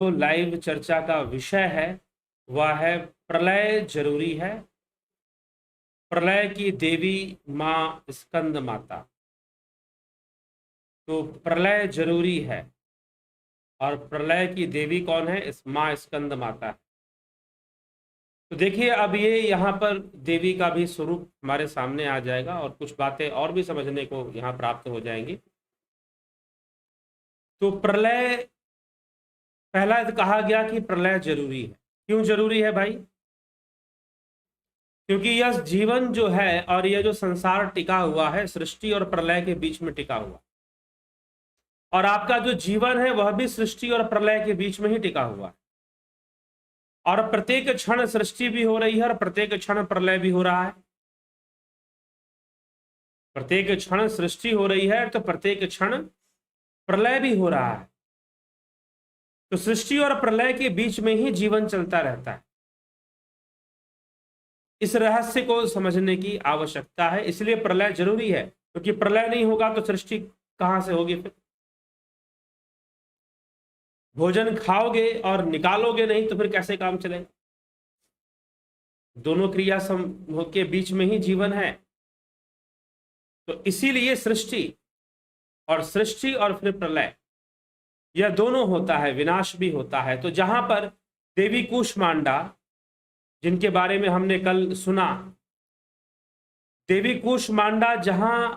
तो लाइव चर्चा का विषय है वह है प्रलय जरूरी है। प्रलय की देवी माँ स्कंद माता। तो प्रलय जरूरी है और प्रलय की देवी कौन है? इस माँ स्कंद माता है। तो देखिए अब ये यहाँ पर देवी का भी स्वरूप हमारे सामने आ जाएगा और कुछ बातें और भी समझने को यहाँ प्राप्त हो जाएंगी। तो प्रलय, पहला कहा गया कि प्रलय जरूरी है। क्यों जरूरी है भाई? क्योंकि यह जीवन जो है और यह जो संसार टिका हुआ है सृष्टि और प्रलय के बीच में टिका हुआ, और आपका जो जीवन है वह भी सृष्टि और प्रलय के बीच में ही टिका हुआ है। और प्रत्येक क्षण सृष्टि भी हो रही है और प्रत्येक क्षण प्रलय भी हो रहा है। प्रत्येक क्षण सृष्टि हो रही है तो प्रत्येक क्षण प्रलय भी हो रहा है। तो सृष्टि और प्रलय के बीच में ही जीवन चलता रहता है। इस रहस्य को समझने की आवश्यकता है, इसलिए प्रलय जरूरी है। क्योंकि प्रलय नहीं होगा तो सृष्टि कहां से होगी? फिर भोजन खाओगे और निकालोगे नहीं तो फिर कैसे काम चलेगा? दोनों क्रिया के बीच में ही जीवन है। तो इसीलिए सृष्टि और फिर प्रलय, यह दोनों होता है, विनाश भी होता है। तो जहां पर देवी कूष्मांडा, जिनके बारे में हमने कल सुना, देवी कूष्मांडा जहां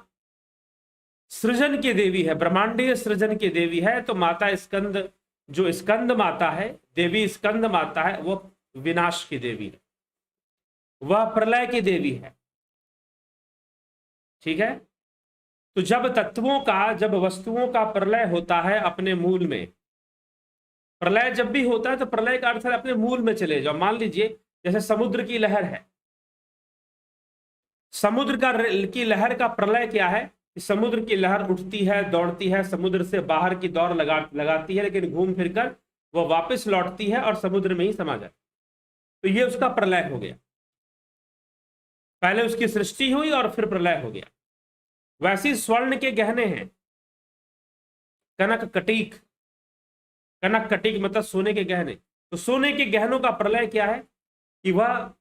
सृजन की देवी है, ब्रह्मांडीय सृजन की देवी है, तो माता स्कंद, जो स्कंद माता है, देवी स्कंद माता है, वो विनाश की देवी है, वह प्रलय की देवी है। ठीक है। तो जब वस्तुओं का प्रलय होता है अपने मूल में, प्रलय जब भी होता है तो प्रलय का अर्थ है अपने मूल में चले जाओ। मान लीजिए जैसे समुद्र की लहर है, की लहर का प्रलय क्या है? समुद्र की लहर उठती है, दौड़ती है, समुद्र से बाहर की दौड़ लगाती है, लेकिन घूम फिरकर वह वापस लौटती है और समुद्र में ही समा जाती है। तो ये उसका प्रलय हो गया। पहले उसकी सृष्टि हुई और फिर प्रलय हो गया। वैसे स्वर्ण के गहने हैं, कनक कटीक। कनक कटीक मतलब सोने के गहने। तो सोने के गहनों का प्रलय क्या है? कि वह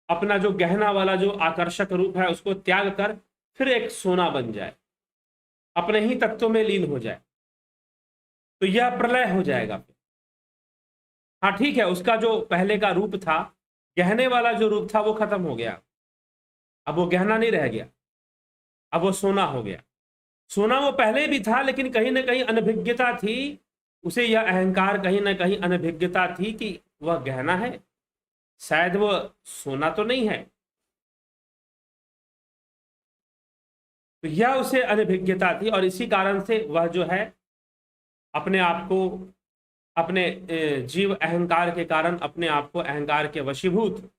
अपना जो गहना वाला जो आकर्षक रूप है उसको त्याग कर फिर एक सोना बन जाए, अपने ही तत्व में लीन हो जाए, तो यह प्रलय हो जाएगा फिर। हाँ ठीक है, उसका जो पहले का रूप था, गहने वाला जो रूप था, वो खत्म हो गया। अब वो गहना नहीं रह गया, अब वो सोना हो गया। सोना वो पहले भी था, लेकिन कहीं ना कहीं अनभिज्ञता थी उसे, यह अहंकार कहीं ना कहीं अनभिज्ञता थी कि वह गहना है, शायद वो सोना तो नहीं है। तो यह उसे अनभिज्ञता थी और इसी कारण से वह जो है अपने आप को, अपने जीव अहंकार के कारण अपने आप को अहंकार के वशीभूत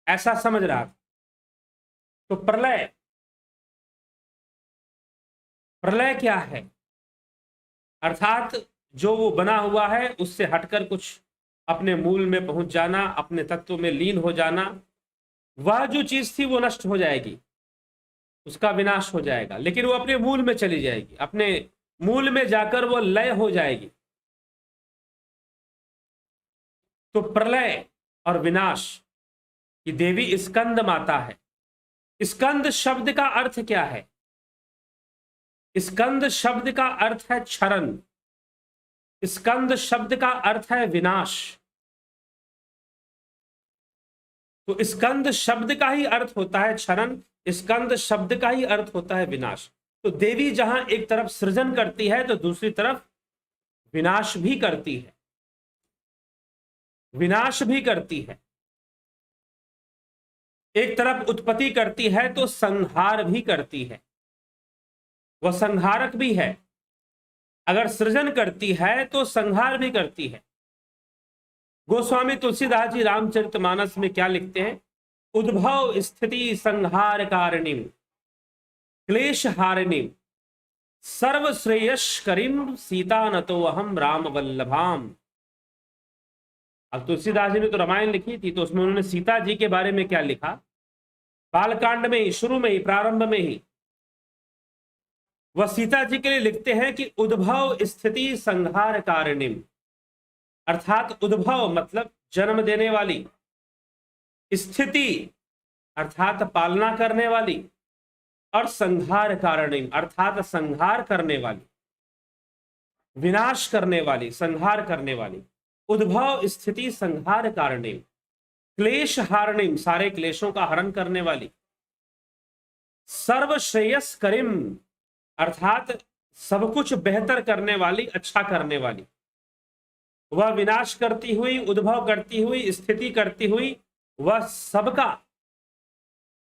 ऐसा समझ रहा था। तो प्रलय क्या है? अर्थात जो वो बना हुआ है उससे हटकर कुछ अपने मूल में पहुंच जाना, अपने तत्व में लीन हो जाना। वह जो चीज थी वो नष्ट हो जाएगी, उसका विनाश हो जाएगा, लेकिन वो अपने मूल में चली जाएगी, अपने मूल में जाकर वो लय हो जाएगी। तो प्रलय और विनाश की देवी स्कंद माता है। स्कंद शब्द का अर्थ क्या है? स्कंद शब्द का अर्थ है क्षरण। स्कंद शब्द का अर्थ है विनाश। तो स्कंद शब्द का ही अर्थ होता है क्षरण, स्कंद शब्द का ही अर्थ होता है विनाश। तो देवी जहां एक तरफ सृजन करती है तो दूसरी तरफ विनाश भी करती है, विनाश भी करती है। एक तरफ उत्पत्ति करती है तो संहार भी करती है, वह संहारक भी है। अगर सृजन करती है तो संहार भी करती है। गोस्वामी तुलसीदास जी रामचरितमानस में क्या लिखते हैं? उद्भव स्थिति संहार कारिणीम क्लेश हारिणीम सर्वश्रेयस्करीम सीता नतो अहम राम वल्लभाम। अब तुलसीदास जी ने तो रामायण लिखी थी, तो उसमें उन्होंने सीता जी के बारे में क्या लिखा? बालकांड में ही, शुरू में ही, प्रारंभ में ही वह सीता जी के लिए लिखते हैं कि उद्भव स्थिति संहार कारिणीम। अर्थात उद्भव मतलब जन्म देने वाली, स्थिति अर्थात पालना करने वाली, और संहार कारणिम अर्थात संहार करने वाली, विनाश करने वाली, संहार करने वाली। उद्भव स्थिति संहार कारणिम, क्लेश हारणिम सारे क्लेशों का हरण करने वाली, सर्वश्रेयस करिम अर्थात सब कुछ बेहतर करने वाली, अच्छा करने वाली। वह विनाश करती हुई, उद्भव करती हुई, स्थिति करती हुई, वह सबका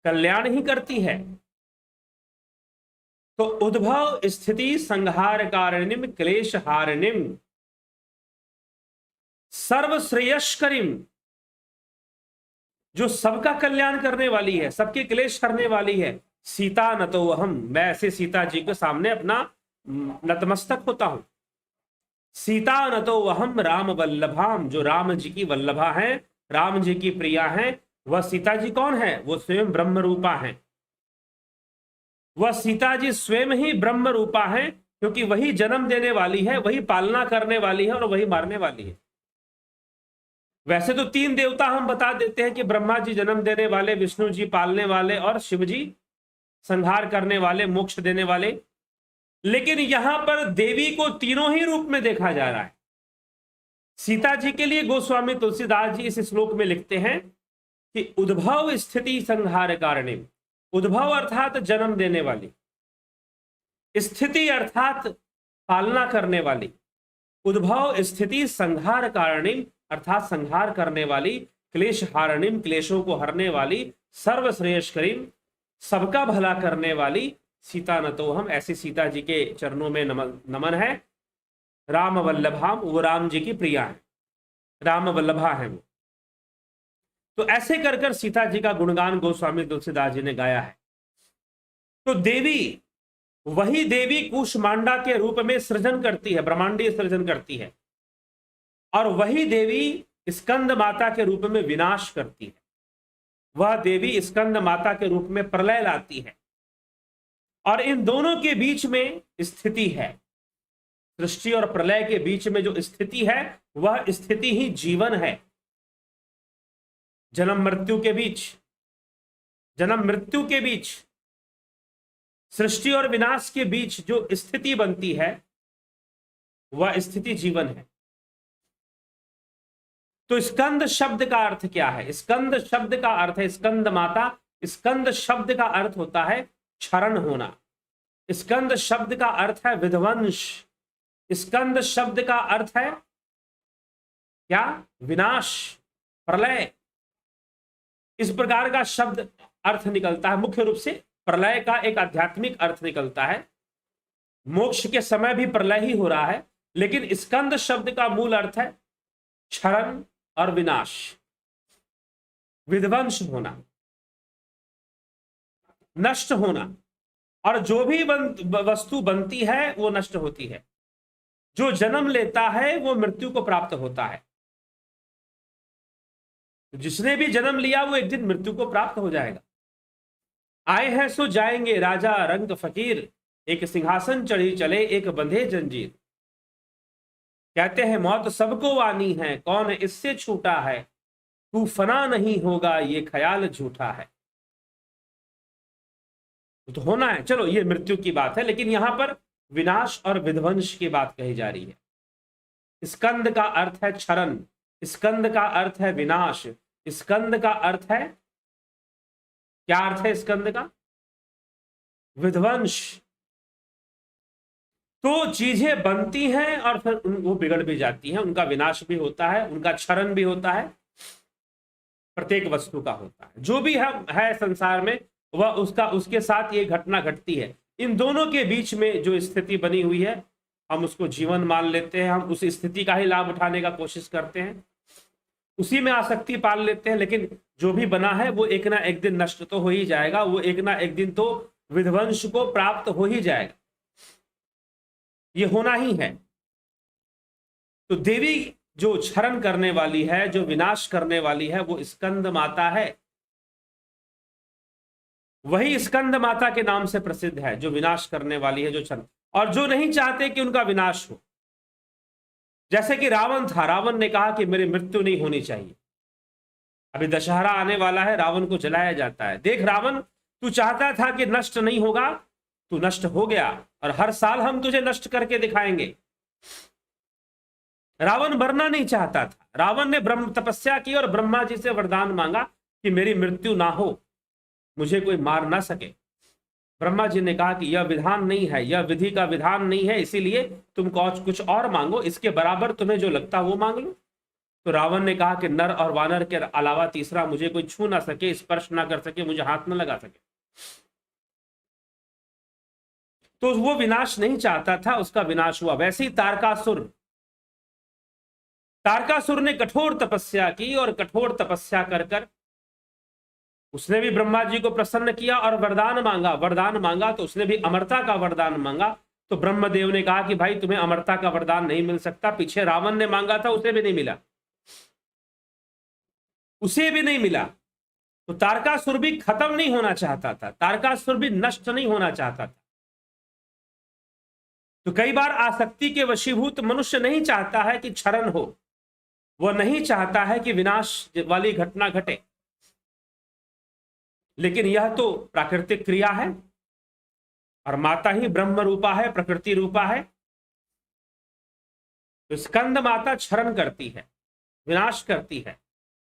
कल्याण ही करती है। तो उद्भव स्थिति संहार कारणिम क्लेश हारणिम सर्वश्रेयस्करिम, जो सबका कल्याण करने वाली है, सबके क्लेश करने वाली है। सीता न तो हम, मैं ऐसे सीता जी के सामने अपना नतमस्तक होता हूं। सीता न तो हम राम वल्लभाम, जो राम जी की वल्लभा हैं, राम जी की प्रिया हैं। वह सीता जी कौन है? वो स्वयं ब्रह्म रूपा हैं। वह सीता जी स्वयं ही ब्रह्म रूपा है, क्योंकि वही जन्म देने वाली है, वही पालना करने वाली है और वही मारने वाली है। वैसे तो तीन देवता हम बता देते हैं कि ब्रह्मा जी जन्म देने वाले, विष्णु जी पालने वाले और शिव जी संहार करने वाले, मोक्ष देने वाले। लेकिन यहां पर देवी को तीनों ही रूप में देखा जा रहा है। सीता जी के लिए गोस्वामी तुलसीदास जी इस श्लोक में लिखते हैं कि उद्भव स्थिति संहार कारणिम, उद्भव अर्थात जन्म देने वाली, स्थिति अर्थात पालना करने वाली, उद्भव स्थिति संहार कारणिम अर्थात संहार करने वाली, क्लेश हारणिम क्लेशों को हरने वाली, सर्वश्रेयस्करिम सबका भला करने वाली। सीता न तो हम, ऐसी सीता जी के चरणों में नमन है। राम वल्लभाम, वो राम जी की प्रिया है, राम वल्लभा है वो। तो ऐसे कर कर सीता जी का गुणगान गोस्वामी तुलसीदास जी ने गाया है। तो देवी, वही देवी कूष्मांडा के रूप में सृजन करती है, ब्रह्मांडीय सृजन करती है, और वही देवी स्कंद माता के रूप में विनाश करती है। वह देवी स्कंद माता के रूप में प्रलय लाती है, और इन दोनों के बीच में स्थिति है। सृष्टि और प्रलय के बीच में जो स्थिति है, वह स्थिति ही जीवन है। जन्म मृत्यु के बीच, जन्म मृत्यु के बीच, सृष्टि और विनाश के बीच जो स्थिति बनती है, वह स्थिति जीवन है। तो स्कंद शब्द का अर्थ क्या है? स्कंद शब्द का अर्थ है स्कंद माता। स्कंद शब्द का अर्थ होता है क्षरण होना। स्कंद शब्द का अर्थ है विध्वंस। स्कंद शब्द का अर्थ है क्या? विनाश, प्रलय। इस प्रकार का शब्द अर्थ निकलता है। मुख्य रूप से प्रलय का एक आध्यात्मिक अर्थ निकलता है। मोक्ष के समय भी प्रलय ही हो रहा है, लेकिन स्कंद शब्द का मूल अर्थ है क्षरण और विनाश, विध्वंस होना, नष्ट होना। और जो भी वस्तु बनती है वो नष्ट होती है। जो जन्म लेता है वो मृत्यु को प्राप्त होता है। जिसने भी जन्म लिया वो एक दिन मृत्यु को प्राप्त हो जाएगा। आए हैं सो जाएंगे राजा रंग फकीर, एक सिंहासन चढ़ी चले एक बंधे जंजीर। कहते हैं मौत सबको आनी है, कौन इससे छूटा है, तू फना नहीं होगा ये ख्याल झूठा है। तो होना है, चलो ये मृत्यु की बात है, लेकिन यहां पर विनाश और विध्वंस की बात कही जा रही है। स्कंद का अर्थ है क्षरण, स्कंद का अर्थ है विनाश, स्कंद का अर्थ है, क्या अर्थ है स्कंद का? विध्वंस। तो चीजें बनती हैं और फिर वो बिगड़ भी जाती हैं, उनका विनाश भी होता है, उनका क्षरण भी होता है, प्रत्येक वस्तु का होता है। जो भी है संसार में वह उसके साथ ये घटना घटती है। इन दोनों के बीच में जो स्थिति बनी हुई है, हम उसको जीवन मान लेते हैं, हम उस स्थिति का ही लाभ उठाने का कोशिश करते हैं, उसी में आसक्ति पाल लेते हैं। लेकिन जो भी बना है वो एक ना एक दिन नष्ट तो हो ही जाएगा, वो एक ना एक दिन तो विध्वंस को प्राप्त हो ही जाएगा, ये होना ही है। तो देवी जो क्षरण करने वाली है, जो विनाश करने वाली है, वो स्कंद माता है। वही स्कंद माता के नाम से प्रसिद्ध है, जो विनाश करने वाली है, जो क्षरण, और जो नहीं चाहते कि उनका विनाश हो। जैसे कि रावण था, रावण ने कहा कि मेरी मृत्यु नहीं होनी चाहिए। अभी दशहरा आने वाला है, रावण को जलाया जाता है। देख रावण, तू चाहता था कि नष्ट नहीं होगा, तू नष्ट हो गया, और हर साल हम तुझे नष्ट करके दिखाएंगे। रावण मरना नहीं चाहता था। रावण ने ब्रह्म तपस्या की और ब्रह्मा जी से वरदान मांगा कि मेरी मृत्यु ना हो, मुझे कोई मार ना सके। ब्रह्मा जी ने कहा कि यह विधान नहीं है, यह विधि का विधान नहीं है, इसीलिए तुम कुछ और मांगो, इसके बराबर तुम्हें जो लगता वो मांग लो। तो रावण ने कहा कि नर और वानर के अलावा तीसरा मुझे कोई छू ना सके, स्पर्श ना कर सके, मुझे हाथ ना लगा सके। तो वो विनाश नहीं चाहता था, उसका विनाश हुआ। वैसे ही तारकासुर ने कठोर तपस्या की, और कठोर तपस्या कर कर उसने भी ब्रह्मा जी को प्रसन्न किया और वरदान मांगा तो उसने भी अमरता का वरदान मांगा। तो ब्रह्मदेव ने कहा कि भाई तुम्हें अमरता का वरदान नहीं मिल सकता, पीछे रावण ने मांगा था, उसे भी नहीं मिला, उसे भी नहीं मिला। तो तारकासुर भी खत्म नहीं होना चाहता था, तारकासुर भी नष्ट नहीं होना चाहता था। तो कई बार आसक्ति के वशीभूत मनुष्य नहीं चाहता है कि क्षरण हो, वह नहीं चाहता है कि विनाश वाली घटना घटे, लेकिन यह तो प्राकृतिक क्रिया है, और माता ही ब्रह्म रूपा है, प्रकृति रूपा है। तो स्कंद माता क्षरण करती है, विनाश करती है।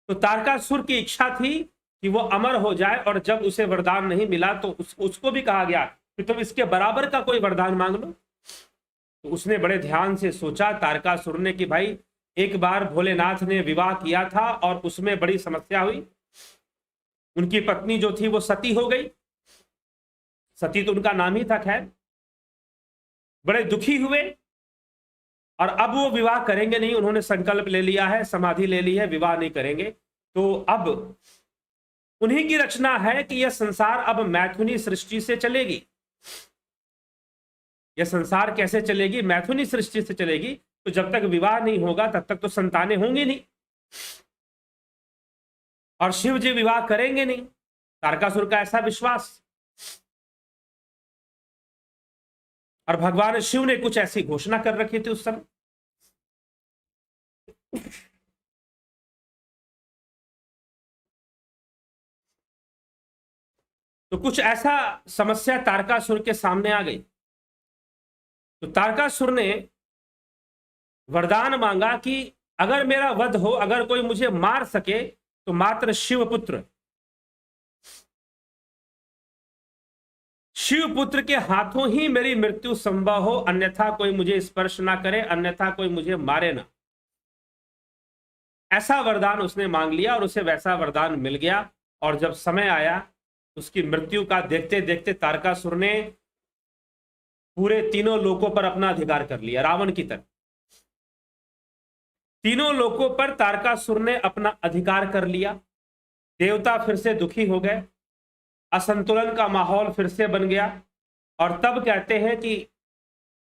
तो तारकासुर की इच्छा थी कि वो अमर हो जाए, और जब उसे वरदान नहीं मिला तो उसको भी कहा गया कि तुम इसके बराबर का कोई वरदान मांग लो। तो उसने बड़े ध्यान से सोचा तारकासुर ने कि भाई एक बार भोलेनाथ ने विवाह किया था और उसमें बड़ी समस्या हुई, उनकी पत्नी जो थी वो सती हो गई, सती तो उनका नाम ही था, खैर बड़े दुखी हुए, और अब वो विवाह करेंगे नहीं, उन्होंने संकल्प ले लिया है, समाधि ले ली है, विवाह नहीं करेंगे। तो अब उन्हीं की रचना है कि यह संसार अब मैथुनी सृष्टि से चलेगी। यह संसार कैसे चलेगी? मैथुनी सृष्टि से चलेगी। तो जब तक विवाह नहीं होगा तब तक तो संतानें होंगी नहीं, और शिव जी विवाह करेंगे नहीं, तारकासुर का ऐसा विश्वास। और भगवान शिव ने कुछ ऐसी घोषणा कर रखी थी उस समय। तो कुछ ऐसा समस्या तारकासुर के सामने आ गई। तो तारकासुर ने वरदान मांगा कि अगर मेरा वध हो, अगर कोई मुझे मार सके तो मात्र शिवपुत्र के हाथों ही मेरी मृत्यु संभव हो, अन्यथा कोई मुझे स्पर्श ना करे, अन्यथा कोई मुझे मारे ना। ऐसा वरदान उसने मांग लिया और उसे वैसा वरदान मिल गया। और जब समय आया उसकी मृत्यु का, देखते देखते तारकासुर ने पूरे तीनों लोकों पर अपना अधिकार कर लिया, रावण की तरह। तीनों लोकों पर तारकासुर ने अपना अधिकार कर लिया। देवता फिर से दुखी हो गए, असंतुलन का माहौल फिर से बन गया। और तब कहते हैं कि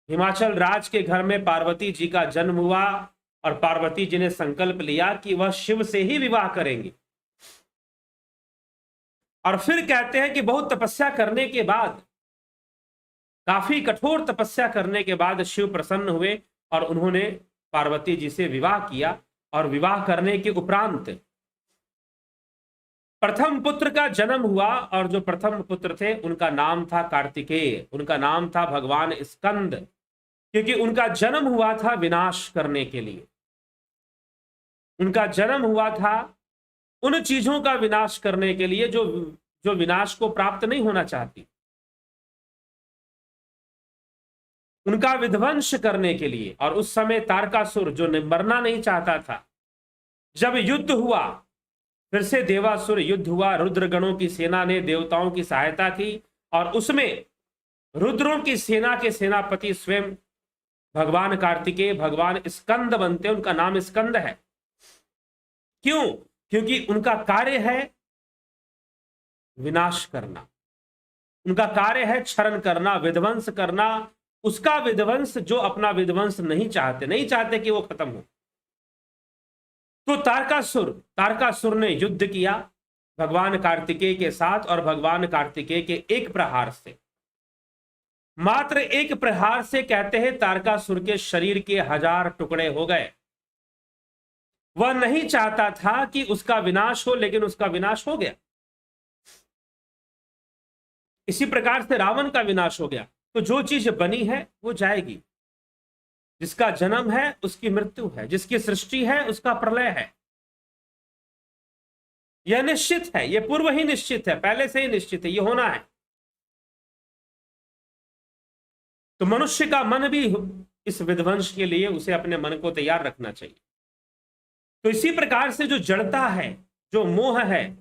हिमाचल राज के घर में पार्वती जी का जन्म हुआ, और पार्वती जी ने संकल्प लिया कि वह शिव से ही विवाह करेंगी। और फिर कहते हैं कि बहुत तपस्या करने के बाद, काफी कठोर तपस्या करने के बाद शिव प्रसन्न हुए और उन्होंने पार्वती जी से विवाह किया। और विवाह करने के उपरांत प्रथम पुत्र का जन्म हुआ, और जो प्रथम पुत्र थे उनका नाम था कार्तिकेय, उनका नाम था भगवान स्कंद, क्योंकि उनका जन्म हुआ था विनाश करने के लिए। उनका जन्म हुआ था उन चीजों का विनाश करने के लिए जो विनाश को प्राप्त नहीं होना चाहती, उनका विध्वंस करने के लिए। और उस समय तारकासुर जो मरना नहीं चाहता था, जब युद्ध हुआ, फिर से देवासुर युद्ध हुआ, रुद्रगणों की सेना ने देवताओं की सहायता की, और उसमें रुद्रों की सेना के सेनापति स्वयं भगवान कार्तिकेय, भगवान स्कंद बनते, उनका नाम स्कंद है। क्यों? क्योंकि उनका कार्य है विनाश करना, उनका कार्य है क्षरण करना, विध्वंस करना। उसका विध्वंस जो अपना विध्वंस नहीं चाहते कि वो खत्म हो। तो तारकासुर ने युद्ध किया भगवान कार्तिकेय के साथ, और भगवान कार्तिकेय के एक प्रहार से मात्र एक प्रहार से कहते हैं तारकासुर के शरीर के 1000 टुकड़े हो गए। वह नहीं चाहता था कि उसका विनाश हो, लेकिन उसका विनाश हो गया। इसी प्रकार से रावण का विनाश हो गया। तो जो चीज बनी है वो जाएगी, जिसका जन्म है उसकी मृत्यु है, जिसकी सृष्टि है उसका प्रलय है। यह निश्चित है, यह पूर्व ही निश्चित है, पहले से ही निश्चित है, यह होना है। तो मनुष्य का मन भी इस विध्वंस के लिए उसे अपने मन को तैयार रखना चाहिए। तो इसी प्रकार से जो जड़ता है, जो मोह है,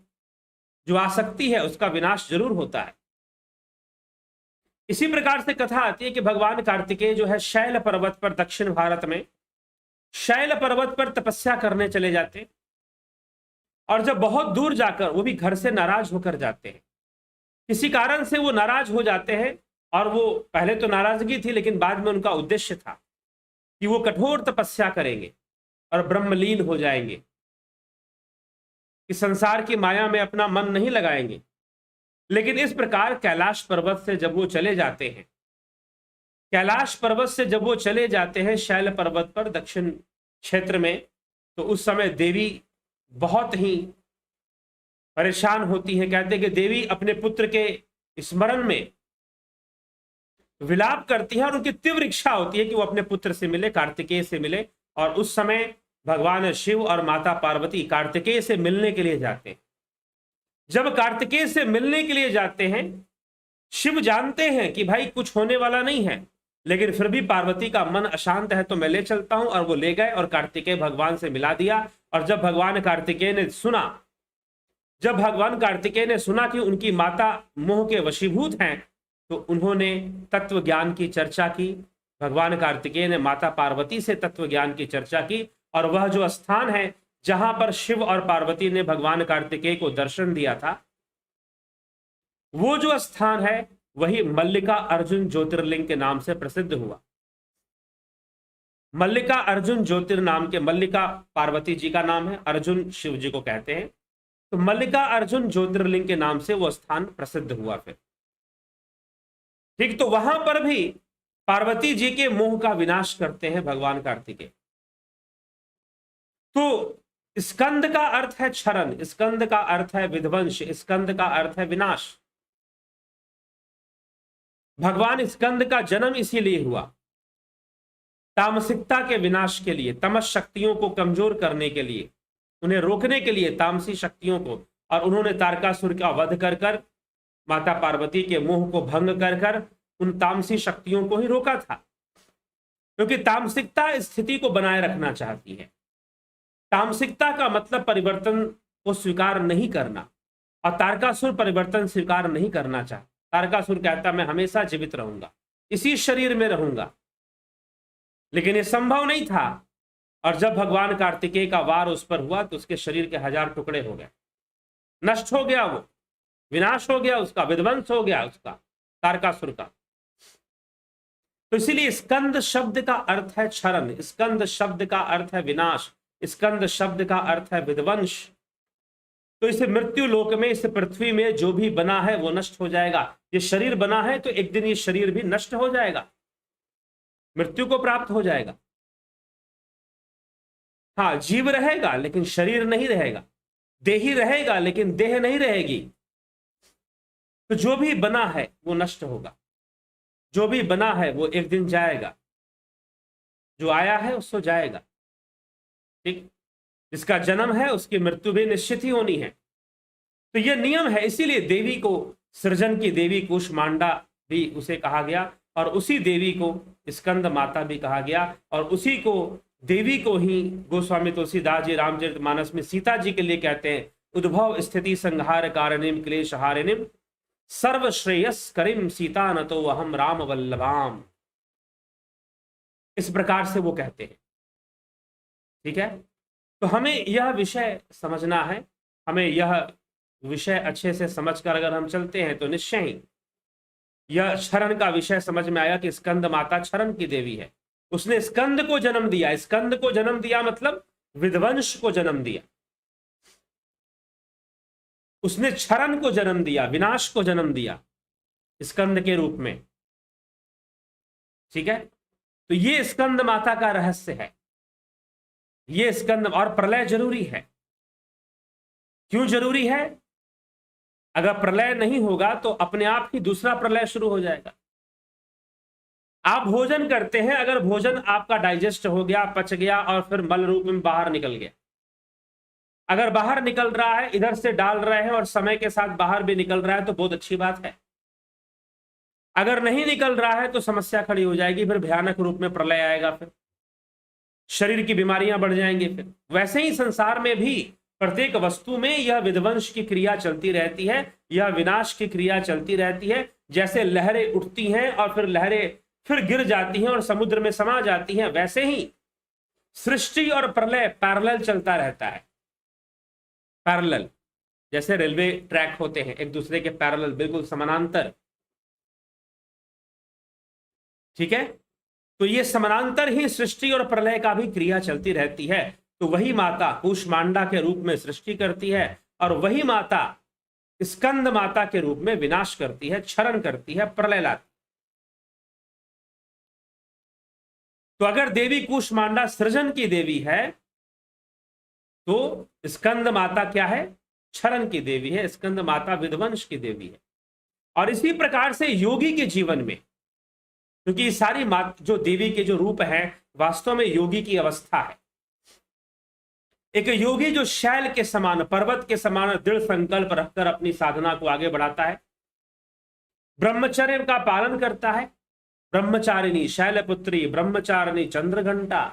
जो आसक्ति है, उसका विनाश जरूर होता है। इसी प्रकार से कथा आती है कि भगवान कार्तिकेय जो है शैल पर्वत पर, दक्षिण भारत में शैल पर्वत पर तपस्या करने चले जाते, और जब बहुत दूर जाकर वो भी घर से नाराज होकर जाते हैं, किसी कारण से वो नाराज हो जाते हैं। और वो पहले तो नाराजगी थी, लेकिन बाद में उनका उद्देश्य था कि वो कठोर तपस्या करेंगे और ब्रह्मलीन हो जाएंगे, कि संसार की माया में अपना मन नहीं लगाएंगे। लेकिन इस प्रकार कैलाश पर्वत से जब वो चले जाते हैं, कैलाश पर्वत से जब वो चले जाते हैं शैल पर्वत पर दक्षिण क्षेत्र में, तो उस समय देवी बहुत ही परेशान होती है। कहते हैं कि देवी अपने पुत्र के स्मरण में विलाप करती है और उनकी तीव्र इच्छा होती है कि वो अपने पुत्र से मिले, कार्तिकेय से मिले। और उस समय भगवान शिव और माता पार्वती कार्तिकेय से मिलने के लिए जाते हैं। जब कार्तिकेय से मिलने के लिए जाते हैं, शिव जानते हैं कि भाई कुछ होने वाला नहीं है, लेकिन फिर भी पार्वती का मन अशांत है, तो मैं ले चलता हूं। और वो ले गए और कार्तिकेय भगवान से मिला दिया। और जब भगवान कार्तिकेय ने सुना कि उनकी माता मोह के वशीभूत हैं, तो उन्होंने तत्व ज्ञान की चर्चा की। भगवान कार्तिकेय ने माता पार्वती से तत्व ज्ञान की चर्चा की। और वह जो स्थान है जहां पर शिव और पार्वती ने भगवान कार्तिकेय को दर्शन दिया था, वो जो स्थान है वही मल्लिका अर्जुन ज्योतिर्लिंग के नाम से प्रसिद्ध हुआ। मल्लिका अर्जुन ज्योतिर्नाम के, मल्लिका पार्वती जी का नाम है, अर्जुन शिव जी को कहते हैं, तो मल्लिका अर्जुन ज्योतिर्लिंग के नाम से वो स्थान प्रसिद्ध हुआ। फिर ठीक, तो वहां पर भी पार्वती जी के मोह का विनाश करते हैं भगवान कार्तिकेय। तो स्कंद का अर्थ है क्षरण, स्कंद का अर्थ है विध्वंस, स्कंद का अर्थ है विनाश। भगवान स्कंद का जन्म इसीलिए हुआ, तामसिकता के विनाश के लिए, तमस शक्तियों को कमजोर करने के लिए, उन्हें रोकने के लिए, तामसी शक्तियों को। और उन्होंने तारकासुर का वध कर कर माता पार्वती के मोह को भंग कर कर उन तामसी शक्तियों को ही रोका था। क्योंकि तामसिकता स्थिति को बनाए रखना चाहती है। तामसिकता का मतलब परिवर्तन को स्वीकार नहीं करना, और तारकासुर परिवर्तन स्वीकार नहीं करना चाहता। तारकासुर कहता मैं हमेशा जीवित रहूंगा, इसी शरीर में रहूंगा, लेकिन यह संभव नहीं था। और जब भगवान कार्तिकेय का वार उस पर हुआ, तो उसके शरीर के 1000 टुकड़े हो गए, नष्ट हो गया, वो विनाश हो गया, उसका विध्वंस हो गया, उसका तारकासुर का। तो इसीलिए स्कंद शब्द का अर्थ है क्षरण, स्कंद शब्द का अर्थ है विनाश, स्कंद शब्द का अर्थ है विध्वंस। तो इस मृत्यु लोक में, इस पृथ्वी में जो भी बना है वो नष्ट हो जाएगा। ये शरीर बना है तो एक दिन ये शरीर भी नष्ट हो जाएगा, मृत्यु को प्राप्त हो जाएगा। हाँ, जीव रहेगा लेकिन शरीर नहीं रहेगा, देही रहेगा लेकिन देह नहीं रहेगी। तो जो भी बना है वो नष्ट होगा, जो भी बना है वो एक दिन जाएगा, जो आया है उसको जाएगा। ठीक, जिसका जन्म है उसकी मृत्यु भी निश्चित ही होनी है। तो यह नियम है। इसीलिए देवी को, सृजन की देवी कूष्मांडा भी उसे कहा गया, और उसी देवी को स्कंद माता भी कहा गया। और उसी को, देवी को ही गोस्वामी तुलसीदास जी रामचरितमानस में सीता जी के लिए कहते हैं, उद्भव स्थिति संहार कारणिम क्लेश हारिणिम सर्वश्रेयस करिम सीता न तो अहम राम वल्लभाम। इस प्रकार से वो कहते हैं। ठीक है, तो हमें यह विषय समझना है। हमें यह विषय अच्छे से समझकर अगर हम चलते हैं तो निश्चय ही यह क्षरण का विषय समझ में आया कि स्कंद माता क्षरण की देवी है। उसने स्कंद को जन्म दिया। स्कंद को जन्म दिया मतलब विध्वंस को जन्म दिया। उसने क्षरण को जन्म दिया, विनाश को जन्म दिया स्कंद के रूप में। ठीक है, तो ये स्कंद माता का रहस्य है। ये स्कंद और प्रलय जरूरी है। क्यों जरूरी है? अगर प्रलय नहीं होगा तो अपने आप ही दूसरा प्रलय शुरू हो जाएगा। आप भोजन करते हैं, अगर भोजन आपका डाइजेस्ट हो गया, पच गया और फिर मल रूप में बाहर निकल गया, अगर बाहर निकल रहा है, इधर से डाल रहे हैं और समय के साथ बाहर भी निकल रहा है तो बहुत अच्छी बात है। अगर नहीं निकल रहा है तो समस्या खड़ी हो जाएगी, फिर भयानक रूप में प्रलय आएगा, फिर शरीर की बीमारियां बढ़ जाएंगी। फिर वैसे ही संसार में भी प्रत्येक वस्तु में यह विध्वंस की क्रिया चलती रहती है, यह विनाश की क्रिया चलती रहती है। जैसे लहरें उठती हैं और फिर लहरें फिर गिर जाती हैं और समुद्र में समा जाती हैं, वैसे ही सृष्टि और प्रलय पैरेलल चलता रहता है। पैरेलल, जैसे रेलवे ट्रैक होते हैं एक दूसरे के पैरेलल, बिल्कुल समानांतर। ठीक है, तो ये समानांतर ही सृष्टि और प्रलय का भी क्रिया चलती रहती है। तो वही माता कूष्मांडा के रूप में सृष्टि करती है और वही माता स्कंद माता के रूप में विनाश करती है, क्षरण करती है, प्रलय लाती। तो अगर देवी कूष्मांडा सृजन की देवी है तो स्कंद माता क्या है? क्षरण की देवी है। स्कंद माता विध्वंस की देवी है। और इसी प्रकार से योगी के जीवन में, क्योंकि ये सारी जो देवी के जो रूप है वास्तव में योगी की अवस्था है। एक योगी जो शैल के समान, पर्वत के समान दृढ़ संकल्प रखकर अपनी साधना को आगे बढ़ाता है, ब्रह्मचर्य का पालन करता है, ब्रह्मचारिणी शैलपुत्री ब्रह्मचारिणी चंद्रघंटा,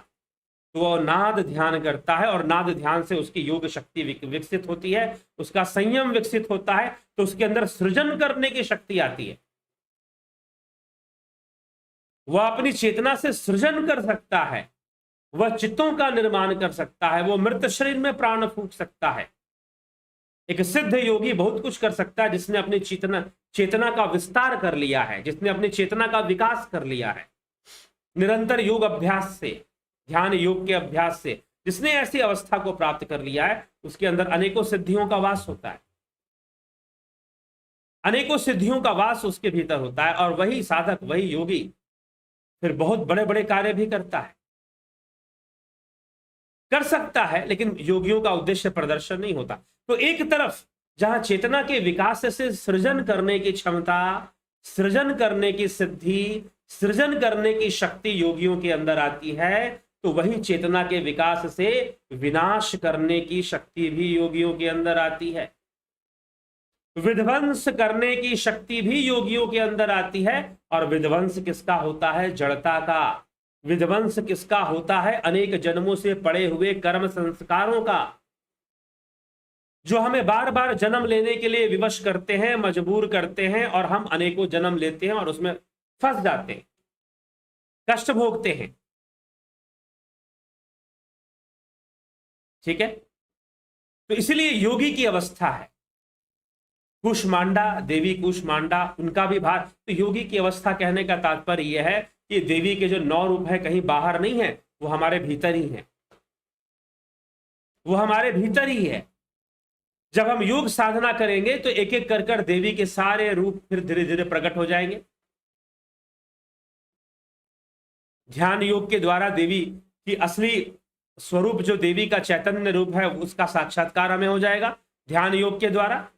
तो वो नाद ध्यान करता है और नाद ध्यान से उसकी योग शक्ति विकसित होती है, उसका संयम विकसित होता है, तो उसके अंदर सृजन करने की शक्ति आती है। वह अपनी चेतना से सृजन कर सकता है, वह चित्तों का निर्माण कर सकता है, वो मृत शरीर में प्राण फूंक सकता है। एक सिद्ध योगी बहुत कुछ कर सकता है जिसने अपनी चेतना का विस्तार कर लिया है, जिसने अपनी चेतना का विकास कर लिया है निरंतर योग अभ्यास से, ध्यान योग के अभ्यास से। जिसने ऐसी अवस्था को प्राप्त कर लिया है उसके अंदर अनेकों सिद्धियों का वास होता है, अनेकों सिद्धियों का वास उसके भीतर होता है। और वही साधक, वही योगी फिर बहुत बड़े बड़े कार्य भी करता है, कर सकता है, लेकिन योगियों का उद्देश्य प्रदर्शन नहीं होता। तो एक तरफ जहां चेतना के विकास से सृजन करने की क्षमता, सृजन करने की सिद्धि, सृजन करने की शक्ति योगियों के अंदर आती है, तो वही चेतना के विकास से विनाश करने की शक्ति भी योगियों के अंदर आती है, विध्वंस करने की शक्ति भी योगियों के अंदर आती है। और विध्वंस किसका होता है? जड़ता का। विध्वंस किसका होता है? अनेक जन्मों से पड़े हुए कर्म संस्कारों का, जो हमें बार बार जन्म लेने के लिए विवश करते हैं, मजबूर करते हैं, और हम अनेकों जन्म लेते हैं और उसमें फंस जाते हैं, कष्ट भोगते हैं। ठीक है, तो इसलिए योगी की अवस्था है कूष्मांडा, देवी कूष्मांडा, उनका भी भार। तो योगी की अवस्था कहने का तात्पर्य यह है कि देवी के जो 9 रूप है कहीं बाहर नहीं है, वो हमारे भीतर ही है, वो हमारे भीतर ही है। जब हम योग साधना करेंगे तो एक एक कर कर देवी के सारे रूप फिर धीरे धीरे प्रकट हो जाएंगे। ध्यान योग के द्वारा देवी की असली स्वरूप, जो देवी का चैतन्य रूप है, उसका साक्षात्कार हमें हो जाएगा ध्यान योग के द्वारा।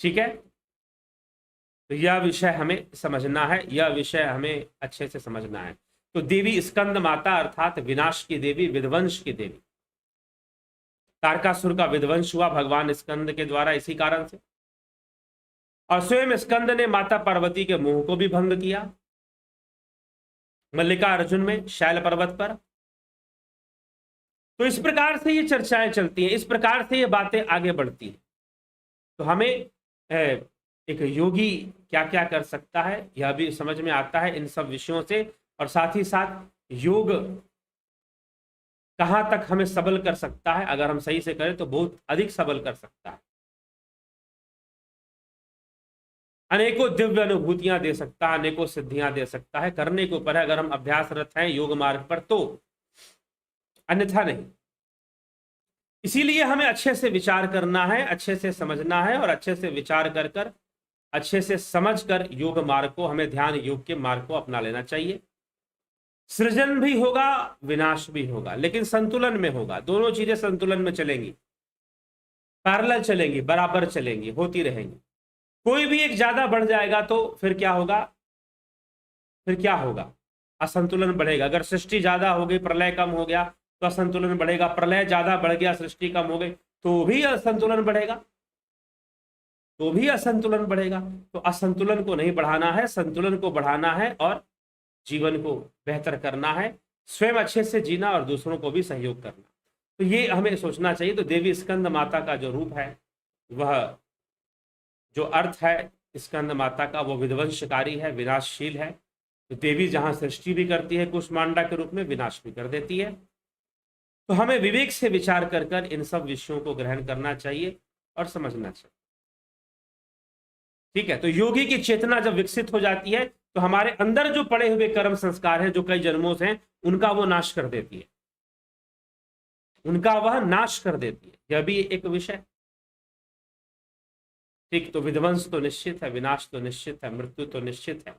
ठीक है, तो यह विषय हमें समझना है, यह विषय हमें अच्छे से समझना है। तो देवी स्कंद माता अर्थात विनाश की देवी, विध्वंस की देवी। तारकासुर का विध्वंस हुआ भगवान स्कंद के द्वारा इसी कारण से, और स्वयं स्कंद ने माता पार्वती के मोह को भी भंग किया मल्लिकार्जुन में शैल पर्वत पर। तो इस प्रकार से ये चर्चाएं चलती हैं, इस प्रकार से ये बातें आगे बढ़ती हैं। तो हमें एक योगी क्या क्या कर सकता है यह भी समझ में आता है इन सब विषयों से, और साथ ही साथ योग कहां तक हमें सबल कर सकता है, अगर हम सही से करें तो बहुत अधिक सबल कर सकता है, अनेकों दिव्य अनुभूतियां दे सकता है, अनेकों सिद्धियां दे सकता है। करने के ऊपर है, अगर हम अभ्यासरत हैं योग मार्ग पर तो, अन्यथा नहीं। इसीलिए हमें अच्छे से विचार करना है, अच्छे से समझना है, और अच्छे से विचार कर कर अच्छे से समझकर योग मार्ग को, हमें ध्यान योग के मार्ग को अपना लेना चाहिए। सृजन भी होगा, विनाश भी होगा, लेकिन संतुलन में होगा। दोनों चीजें संतुलन में चलेंगी, पैरेलल चलेंगी, बराबर चलेंगी, होती रहेंगी। कोई भी एक ज्यादा बढ़ जाएगा तो फिर क्या होगा, फिर क्या होगा, असंतुलन बढ़ेगा। अगर सृष्टि ज्यादा हो गई, प्रलय कम हो गया तो असंतुलन बढ़ेगा। प्रलय ज्यादा बढ़ गया, सृष्टि कम हो गई तो भी असंतुलन बढ़ेगा, तो भी असंतुलन बढ़ेगा। तो असंतुलन को नहीं बढ़ाना है, संतुलन को बढ़ाना है और जीवन को बेहतर करना है, स्वयं अच्छे से जीना और दूसरों को भी सहयोग करना। तो ये हमें सोचना चाहिए। तो देवी स्कंद माता का जो रूप है, वह जो अर्थ है स्कंद माता का, वो विध्वंसकारी है, विनाशशील है। तो देवी जहां सृष्टि भी करती है कुष्मांडा के रूप में, विनाश भी कर देती है। तो हमें विवेक से विचार कर कर इन सब विषयों को ग्रहण करना चाहिए और समझना चाहिए। ठीक है, तो योगी की चेतना जब विकसित हो जाती है तो हमारे अंदर जो पड़े हुए कर्म संस्कार हैं, जो कई जन्मों से हैं, उनका वो नाश कर देती है, उनका वह नाश कर देती है। यह भी एक विषय। ठीक, तो विध्वंस तो निश्चित है, विनाश तो निश्चित है, मृत्यु तो निश्चित है।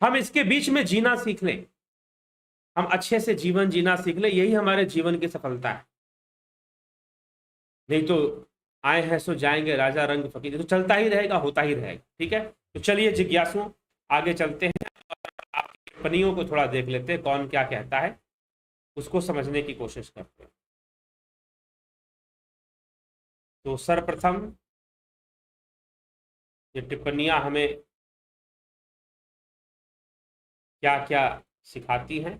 हम इसके बीच में जीना सीख लें, हम अच्छे से जीवन जीना सीख लें, यही हमारे जीवन की सफलता है। नहीं तो आए हैं सो जाएंगे, राजा रंग फकीर, तो चलता ही रहेगा, होता ही रहेगा। ठीक है, तो चलिए जिज्ञासुओं आगे चलते हैं और आपकी टिप्पणियों को थोड़ा देख लेते हैं, कौन क्या कहता है उसको समझने की कोशिश करते हैं। तो सर्वप्रथम ये टिप्पणियां हमें क्या क्या सिखाती हैं।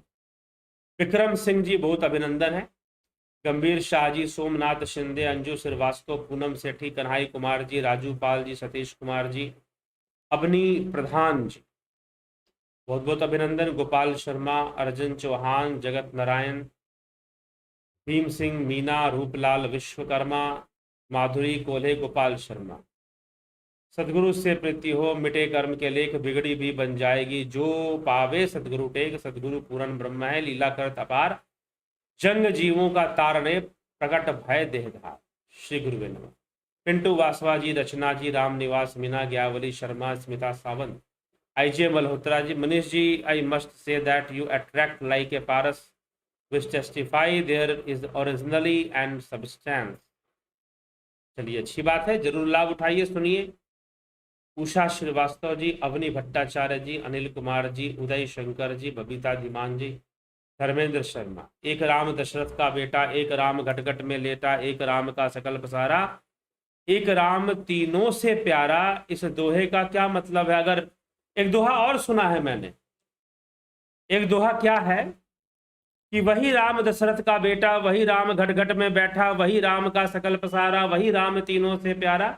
विक्रम सिंह जी, बहुत अभिनंदन है। गंभीर शाह जी, सोमनाथ शिंदे, अंजू श्रीवास्तव, पूनम सेठी, कन्हई कुमार जी, राजू पाल जी, सतीश कुमार जी, अबनी प्रधान जी, बहुत बहुत अभिनंदन। गोपाल शर्मा, अर्जुन चौहान, जगत नारायण, भीम सिंह, मीना, रूपलाल विश्वकर्मा, माधुरी कोल्हे, गोपाल शर्मा। सदगुरु से प्रीति हो, मिटे कर्म के लेख, बिगड़ी भी बन जाएगी, जो पावे सदगुरु टेक, सदगुरु पूर्ण ब्रह्म है, लीला करत अपार, जंग जीवों का तारने, प्रकट भय देहधार। श्री गुरुवे नमः। पिंटू वासवा जी, रचना ji, Ram Niwas Meena, Gyawali Sharma, Smita Sawant, IJ Malhotra ji, Manish ji, I must say that you attract like a paras which testify there is originally and substance। चलिए, अच्छी बात है, जरूर लाभ उठाइए, सुनिए। उषा श्रीवास्तव जी, अवनी भट्टाचार्य जी, अनिल कुमार जी, उदय शंकर जी, बबीता धीमान जी, धर्मेंद्र शर्मा। एक राम दशरथ का बेटा, एक राम घटघट में लेटा, एक राम का सकल पसारा, एक राम तीनों से प्यारा। इस दोहे का क्या मतलब है? अगर एक दोहा और सुना है मैंने, एक दोहा क्या है कि वही राम दशरथ का बेटा, वही राम घटघट में बैठा, वही राम का सकल पसारा, वही राम तीनों से प्यारा।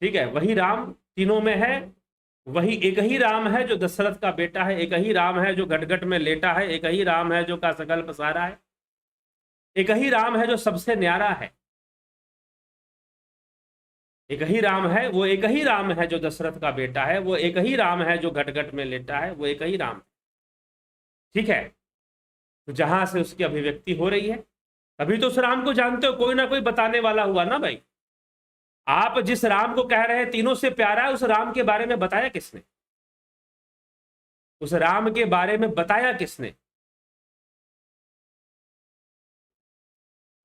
ठीक है, वही राम तीनों में है, वही एक ही राम है जो दशरथ का बेटा है, एक ही राम है जो घटघट में लेटा है, एक ही राम है जो का सकल पसारा है, एक ही राम है जो सबसे न्यारा है। एक ही राम है, वो एक ही राम है जो दशरथ का बेटा है, वो एक ही राम है जो घटघट में लेटा है, वो एक ही राम है। ठीक है, तो जहां से उसकी अभिव्यक्ति हो रही है, तभी तो उस राम को जानते हो, कोई ना कोई बताने वाला हुआ ना भाई। आप जिस राम को कह रहे हैं तीनों से प्यारा है, उस राम के बारे में बताया किसने? उस राम के बारे में बताया किसने?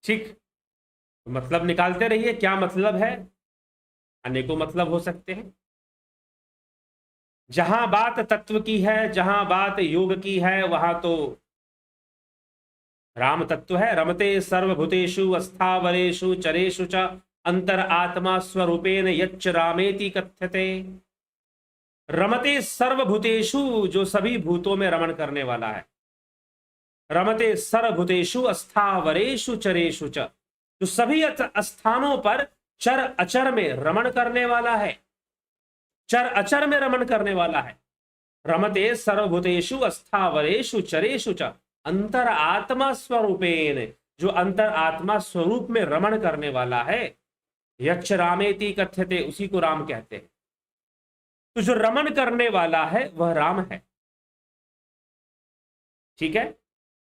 ठीक, मतलब निकालते रहिए, क्या मतलब है? अनेकों मतलब हो सकते हैं। जहां बात तत्व की है, जहां बात योग की है, वहां तो राम तत्व है। रमते सर्वभूतेषु अस्थावरेषु चरेषु च अंतर आत्मा स्वरूपेण यच्च रामेति कथ्यते। रमते सर्वभूतेषु, जो सभी भूतों में रमण करने वाला है। रमते सर्वभूतेषु अस्थावरेषु चरेषु च, जो सभी स्थानों पर चर अचर में रमण करने वाला है, चर अचर में रमण करने वाला है। रमते सर्वभूतेषु अस्थावरेषु चरेषु च अंतर आत्मा स्वरूपेण, जो अंतर आत्मा स्वरूप में रमण करने वाला है। यच्च रामेति कथ्यते, उसी को राम कहते हैं। तो जो रमण करने वाला है वह राम है। ठीक है,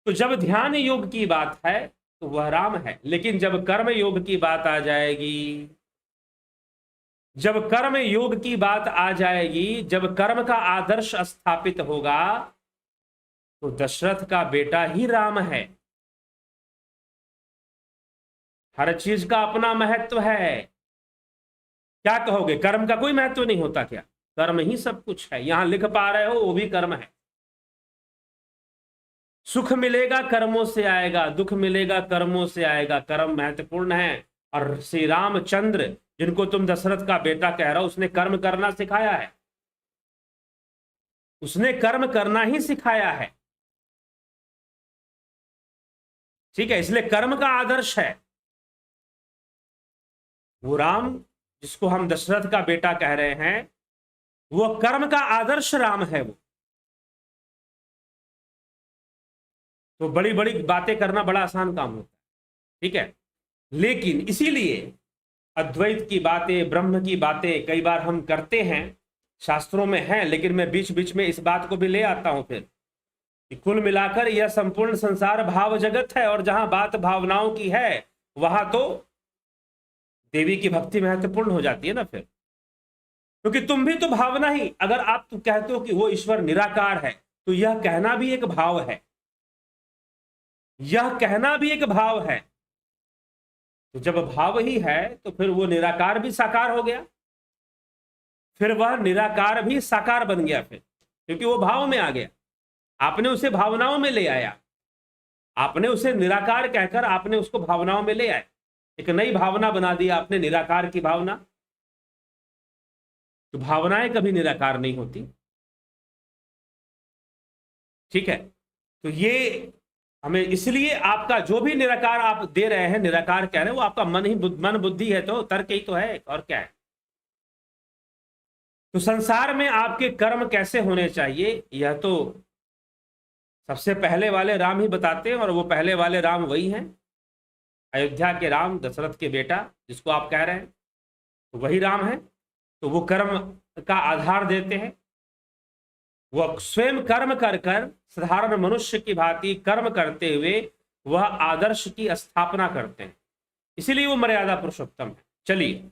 तो जब ध्यान योग की बात है तो वह राम है, लेकिन जब कर्म योग की बात आ जाएगी, जब कर्म योग की बात आ जाएगी, जब कर्म का आदर्श स्थापित होगा, तो दशरथ का बेटा ही राम है। हर चीज का अपना महत्व है। क्या कहोगे, कर्म का कोई महत्व नहीं होता क्या? कर्म ही सब कुछ है। यहां लिख पा रहे हो वो भी कर्म है। सुख मिलेगा कर्मों से आएगा, दुख मिलेगा कर्मों से आएगा। कर्म महत्वपूर्ण है। और श्री रामचंद्र, जिनको तुम दशरथ का बेटा कह रहे हो, उसने कर्म करना सिखाया है। उसने कर्म करना ही सिखाया है। ठीक है, इसलिए कर्म का आदर्श है वो राम, जिसको हम दशरथ का बेटा कह रहे हैं, वो कर्म का आदर्श राम है वो। तो बड़ी बड़ी बातें करना बड़ा आसान काम होता है। ठीक है, लेकिन इसीलिए अद्वैत की बातें, ब्रह्म की बातें कई बार हम करते हैं, शास्त्रों में है, लेकिन मैं बीच बीच में इस बात को भी ले आता हूं फिर कि कुल मिलाकर यह संपूर्ण संसार भाव जगत है, और जहां बात भावनाओं की है वहां तो देवी की भक्ति महत्वपूर्ण हो जाती है ना फिर। क्योंकि तुम भी तो भावना ही, अगर आप तो कहते हो कि वो ईश्वर निराकार है, तो यह कहना भी एक भाव है। यह कहना भी एक भाव है। तो जब भाव ही है तो फिर वो निराकार भी साकार हो गया, फिर वह निराकार भी साकार बन गया फिर, क्योंकि वो भाव में आ गया। आपने उसे भावनाओं में ले आया, आपने उसे निराकार कहकर आपने उसको भावनाओं में ले आए। एक नई भावना बना दी आपने, निराकार की भावना। तो भावनाएं कभी निराकार नहीं होती। ठीक है, तो ये हमें, इसलिए आपका जो भी निराकार आप दे रहे हैं, निराकार कह रहे हैं, वो आपका मन ही, मन बुद्धि है, तो तर्क ही तो है, और क्या है। तो संसार में आपके कर्म कैसे होने चाहिए, यह तो सबसे पहले वाले राम ही बताते हैं, और वो पहले वाले राम वही हैं, अयोध्या के राम, दशरथ के बेटा जिसको आप कह रहे हैं, तो वही राम है। तो वो कर्म का आधार देते हैं। वह स्वयं कर्म कर कर साधारण मनुष्य की भांति कर्म करते हुए वह आदर्श की स्थापना करते हैं, इसीलिए वो मर्यादा पुरुषोत्तम है। चलिए,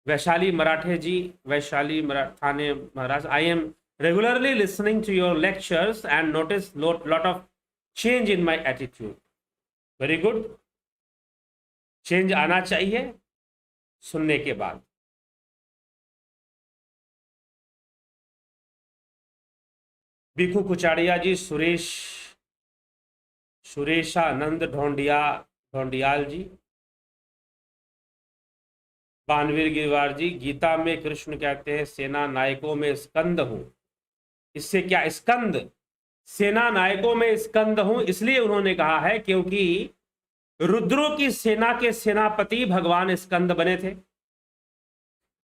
वैशाली मराठे जी, वैशाली थाने महाराज, I am regularly listening to your lectures and notice lot of change in my attitude. Very good. Change आना चाहिए सुनने के बाद। भिखू कुचाड़िया जी, सुरेशानंद ढोंडियाल जी, बानवीर गिरवार जी, गीता में कृष्ण कहते हैं सेना नायकों में स्कंद हूं। इससे क्या स्कंद, सेना नायकों में स्कंद हूं, इसलिए उन्होंने कहा है क्योंकि रुद्रों की सेना के सेनापति भगवान स्कंद बने थे,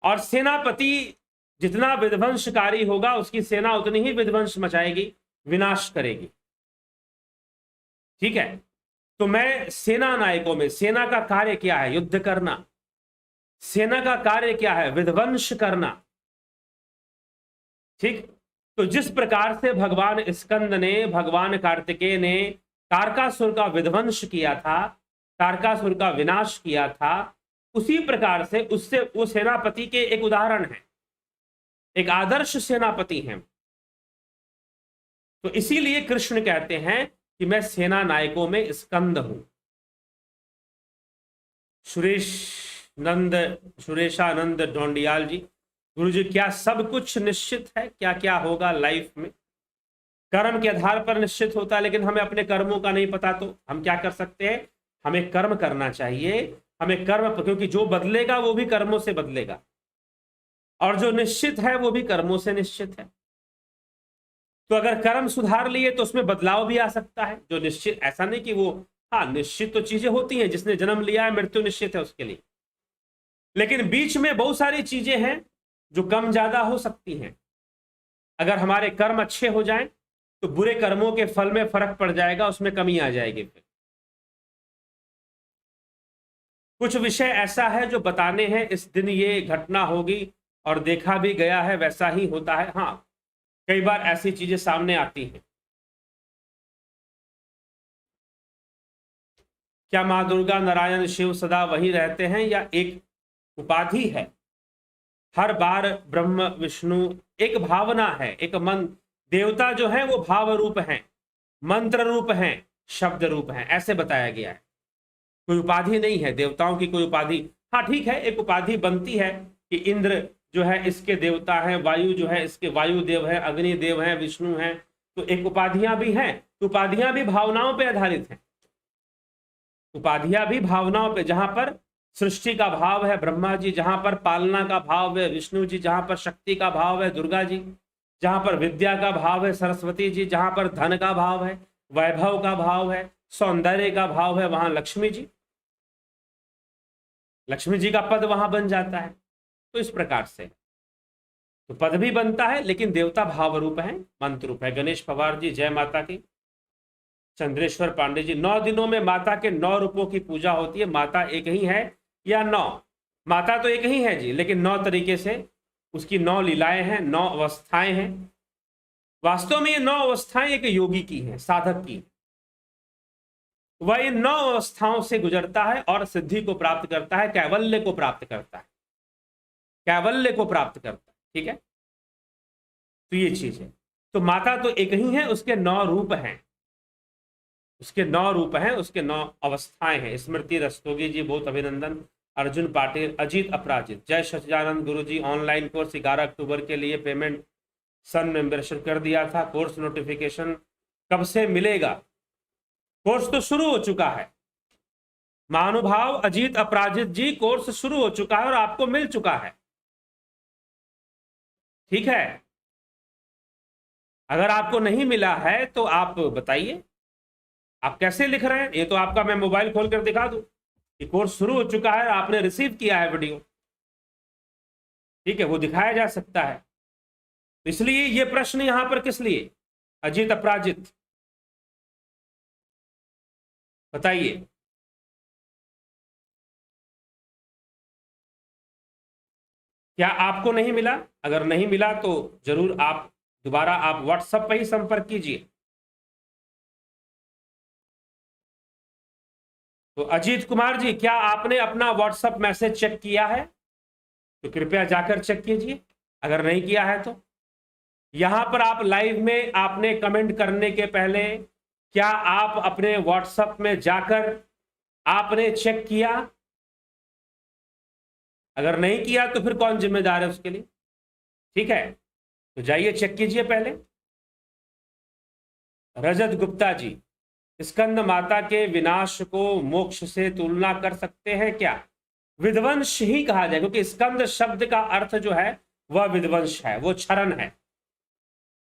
और सेनापति जितना विध्वंसकारी होगा उसकी सेना उतनी ही विध्वंस मचाएगी, विनाश करेगी। ठीक है, तो मैं सेना नायकों में, सेना का कार्य क्या है? युद्ध करना। सेना का कार्य क्या है? विध्वंस करना। ठीक, तो जिस प्रकार से भगवान स्कंद ने, भगवान कार्तिकेय ने तारकासुर का विध्वंस किया था, तारकासुर का विनाश किया था, उसी प्रकार से उससे वो सेनापति के एक उदाहरण है, एक आदर्श सेनापति हैं। तो इसीलिए कृष्ण कहते हैं कि मैं सेना नायकों में स्कंद हूं। सुरेशानंद ढोंडियाल जी, गुरु जी क्या सब कुछ निश्चित है? क्या क्या होगा लाइफ में? कर्म के आधार पर निश्चित होता है, लेकिन हमें अपने कर्मों का नहीं पता, तो हम क्या कर सकते हैं? हमें कर्म करना चाहिए। हमें कर्म, क्योंकि जो बदलेगा वो भी कर्मों से बदलेगा, और जो निश्चित है वो भी कर्मों से निश्चित है। तो अगर कर्म सुधार लिए तो उसमें बदलाव भी आ सकता है। जो निश्चित, ऐसा नहीं कि वो, हाँ निश्चित तो चीजें होती हैं, जिसने जन्म लिया है मृत्यु निश्चित है उसके लिए, लेकिन बीच में बहुत सारी चीजें हैं जो कम ज्यादा हो सकती हैं। अगर हमारे कर्म अच्छे हो जाएं तो बुरे कर्मों के फल में फर्क पड़ जाएगा, उसमें कमी आ जाएगी। फिर कुछ विषय ऐसा है जो बताने हैं, इस दिन ये घटना होगी, और देखा भी गया है वैसा ही होता है। हाँ, कई बार ऐसी चीजें सामने आती हैं। क्या माँ दुर्गा, नारायण, शिव सदा वही रहते हैं, या एक उपाधि है? हर बार ब्रह्म विष्णु एक भावना है, एक मन। देवता जो है वो भाव रूप हैं, मंत्र रूप हैं, शब्द रूप हैं, ऐसे बताया गया है। कोई उपाधि नहीं है देवताओं की, कोई उपाधि। हाँ ठीक है, एक उपाधि बनती है कि इंद्र जो है इसके देवता है, वायु जो है इसके वायु देव है, अग्नि देव है, विष्णु है, तो एक उपाधियां भी हैं। तो उपाधियां भी भावनाओं पर आधारित हैं, उपाधियां भी भावनाओं पे। जहां पर सृष्टि का भाव है ब्रह्मा जी, जहां पर पालना का भाव है विष्णु जी, जहां पर शक्ति का भाव है दुर्गा जी, जहां पर विद्या का भाव है सरस्वती जी, जहां पर धन का भाव है, वैभव का भाव है, सौंदर्य का भाव है, वहां लक्ष्मी जी, लक्ष्मी जी का पद वहां बन जाता है। तो इस प्रकार से तो पद भी बनता है, लेकिन देवता भाव रूप है, मंत्र रूप है। गणेश पवार जी, जय माता की। चंद्रेश्वर पांडे जी, 9 दिनों में माता के 9 रूपों की पूजा होती है। माता एक ही है या 9? माता तो एक ही है जी, लेकिन 9 तरीके से उसकी 9 लीलाएं हैं, 9 अवस्थाएं हैं। वास्तव में ये 9 अवस्थाएं एक योगी की हैं, साधक की। वह इन 9 अवस्थाओं से गुजरता है और सिद्धि को प्राप्त करता है, कैवल्य को प्राप्त करता है, कैवल्य को प्राप्त करता है। ठीक है, तो ये चीज है। तो माता तो एक ही है, उसके 9 रूप हैं, उसके 9 रूप हैं, उसके 9 अवस्थाएं हैं। स्मृति रस्तोगी जी, बहुत अभिनंदन। अर्जुन पाटिल, अजीत अपराजित, जय सच्चिदानंद गुरु जी। ऑनलाइन कोर्स 11 अक्टूबर के लिए पेमेंट सन मेंबरशिप कर दिया था, कोर्स नोटिफिकेशन कब से मिलेगा? कोर्स तो शुरू हो चुका है महानुभाव अजीत अपराजित जी, कोर्स शुरू हो चुका है और आपको मिल चुका है। ठीक है, अगर आपको नहीं मिला है तो आप बताइए, आप कैसे लिख रहे हैं? ये तो आपका मैं मोबाइल खोल कर दिखा दूं कि कोर्स शुरू हो चुका है, आपने रिसीव किया है वीडियो। ठीक है, वो दिखाया जा सकता है। इसलिए ये प्रश्न यहां पर किस लिए? अजीत अपराजित, बताइए। क्या आपको नहीं मिला? अगर नहीं मिला तो जरूर आप दोबारा आप व्हाट्सएप पर ही संपर्क कीजिए। तो अजीत कुमार जी, क्या आपने अपना व्हाट्सएप मैसेज चेक किया है? तो कृपया जाकर चेक कीजिए, अगर नहीं किया है तो। यहां पर आप लाइव में आपने कमेंट करने के पहले क्या आप अपने व्हाट्सएप में जाकर आपने चेक किया? अगर नहीं किया तो फिर कौन जिम्मेदार है उसके लिए? ठीक है, तो जाइए चेक कीजिए पहले। रजत गुप्ता जी, स्कंद माता के विनाश को मोक्ष से तुलना कर सकते हैं क्या? विध्वंस ही कहा जाए, क्योंकि स्कंद शब्द का अर्थ जो है वह विध्वंस है, वो क्षरण है।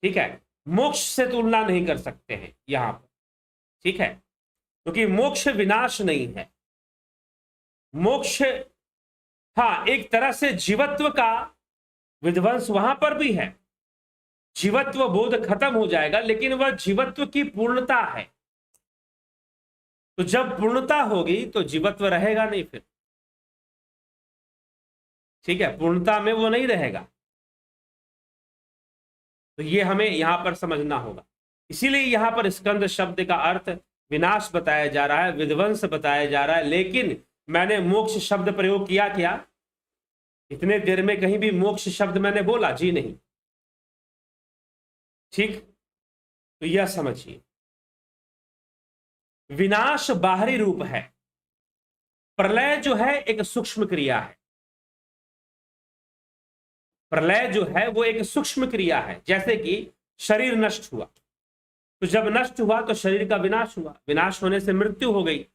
ठीक है, मोक्ष से तुलना नहीं कर सकते हैं यहां पर। ठीक है, क्योंकि मोक्ष विनाश नहीं है। मोक्ष, हाँ, एक तरह से जीवत्व का विध्वंस वहां पर भी है, जीवत्व बोध खत्म हो जाएगा, लेकिन वह जीवत्व की पूर्णता है। तो जब पूर्णता होगी तो जीवत्व रहेगा नहीं फिर। ठीक है, पूर्णता में वो नहीं रहेगा। तो ये हमें यहां पर समझना होगा। इसीलिए यहां पर स्कंद शब्द का अर्थ विनाश बताया जा रहा है, विध्वंस बताया जा रहा है। लेकिन मैंने मोक्ष शब्द प्रयोग किया क्या? इतने देर में कहीं भी मोक्ष शब्द मैंने बोला? जी नहीं। ठीक, तो यह समझिए, विनाश बाहरी रूप है, प्रलय जो है एक सूक्ष्म क्रिया है। प्रलय जो है वो एक सूक्ष्म क्रिया है। जैसे कि शरीर नष्ट हुआ, तो जब नष्ट हुआ तो शरीर का विनाश हुआ, विनाश होने से मृत्यु हो गई।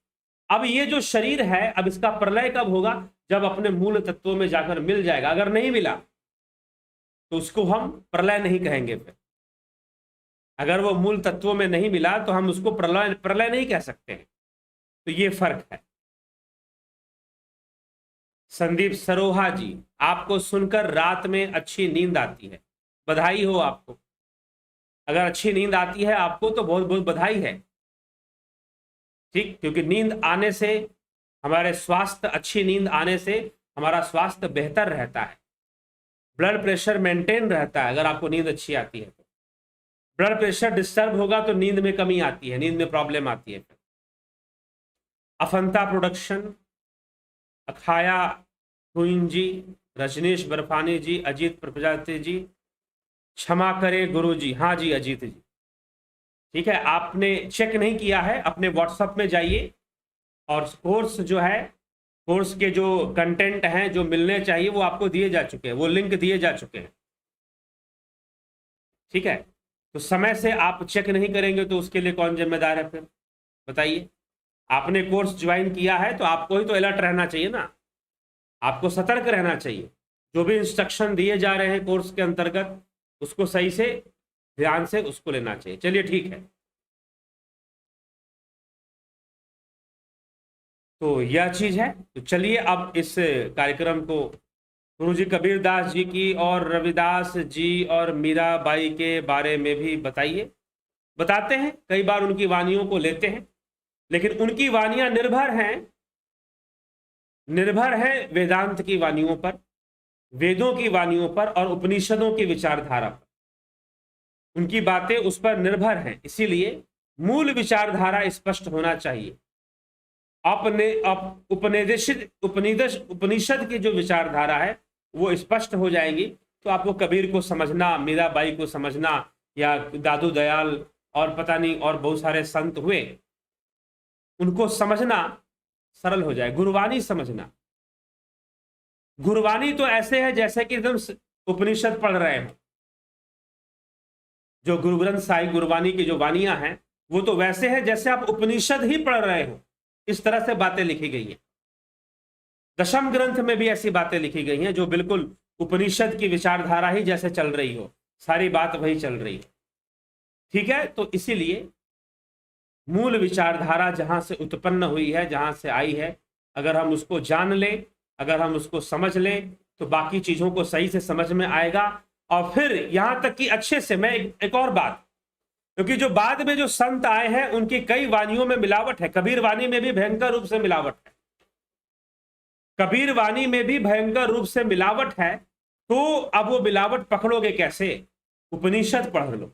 अब ये जो शरीर है, अब इसका प्रलय कब होगा? जब अपने मूल तत्वों में जाकर मिल जाएगा। अगर नहीं मिला तो उसको हम प्रलय नहीं कहेंगे। फिर अगर वो मूल तत्वों में नहीं मिला तो हम उसको प्रलय नहीं कह सकते हैं। तो ये फर्क है। संदीप सरोहा जी, आपको सुनकर रात में अच्छी नींद आती है, बधाई हो आपको। अगर अच्छी नींद आती है आपको तो बहुत बहुत बधाई है। ठीक, क्योंकि नींद आने से हमारे स्वास्थ्य, अच्छी नींद आने से हमारा स्वास्थ्य बेहतर रहता है, ब्लड प्रेशर मेंटेन रहता है। अगर आपको नींद अच्छी आती है तो ब्लड प्रेशर डिस्टर्ब होगा तो नींद में कमी आती है, नींद में प्रॉब्लम आती है। अफंता प्रोडक्शन, अखाया हुइन जी, रजनीश बर्फानी जी, अजीत प्रजापति जी, क्षमा करें गुरु जी। हाँ जी अजीत जी, ठीक है, आपने चेक नहीं किया है, अपने व्हाट्सएप में जाइए और कोर्स जो है, कोर्स के जो कंटेंट हैं जो मिलने चाहिए वो आपको दिए जा चुके हैं, वो लिंक दिए जा चुके हैं, ठीक है। तो समय से आप चेक नहीं करेंगे तो उसके लिए कौन जिम्मेदार है फिर, बताइए। आपने कोर्स ज्वाइन किया है तो आपको ही तो अलर्ट रहना चाहिए ना, आपको सतर्क रहना चाहिए। जो भी इंस्ट्रक्शन दिए जा रहे हैं कोर्स के अंतर्गत उसको सही से ध्यान से उसको लेना चाहिए। चलिए ठीक है, तो यह चीज है। तो चलिए अब इस कार्यक्रम को गुरु जी कबीरदास जी की और रविदास जी और मीराबाई के बारे में भी बताइए, बताते हैं, कई बार उनकी वानियों को लेते हैं, लेकिन उनकी वानियां निर्भर हैं वेदांत की वानियों पर, वेदों की वानियों पर और उपनिषदों की विचारधारा पर। उनकी बातें उस पर निर्भर हैं, इसीलिए मूल विचारधारा स्पष्ट होना चाहिए। उपनिषद की जो विचारधारा है वो स्पष्ट हो जाएंगी तो आपको कबीर को समझना, मीराबाई को समझना, या दादू दयाल और पता नहीं और बहुत सारे संत हुए, उनको समझना सरल हो जाए। गुरबानी समझना, गुरबानी तो ऐसे है जैसे कि एकदम उपनिषद पढ़ रहे हैं। जो गुरु ग्रंथ साहिब गुरबानी की जो वानियां हैं वो तो वैसे है जैसे आप उपनिषद ही पढ़ रहे हो, इस तरह से बातें लिखी गई हैं। दशम ग्रंथ में भी ऐसी बातें लिखी गई हैं जो बिल्कुल उपनिषद की विचारधारा ही जैसे चल रही हो, सारी बात वही चल रही है, ठीक है। तो इसीलिए मूल विचारधारा जहां से उत्पन्न हुई है, जहां से आई है, अगर हम उसको जान लें, अगर हम उसको समझ लें तो बाकी चीजों को सही से समझ में आएगा। और फिर यहां तक कि अच्छे से, मैं एक और बात, क्योंकि जो बाद में जो संत आए हैं उनकी कई वानियों में मिलावट है, कबीर वानी में भी भयंकर रूप से मिलावट है, कबीर वानी में भी भयंकर रूप से मिलावट है। तो अब वो मिलावट पकड़ोगे कैसे? उपनिषद पढ़ लो,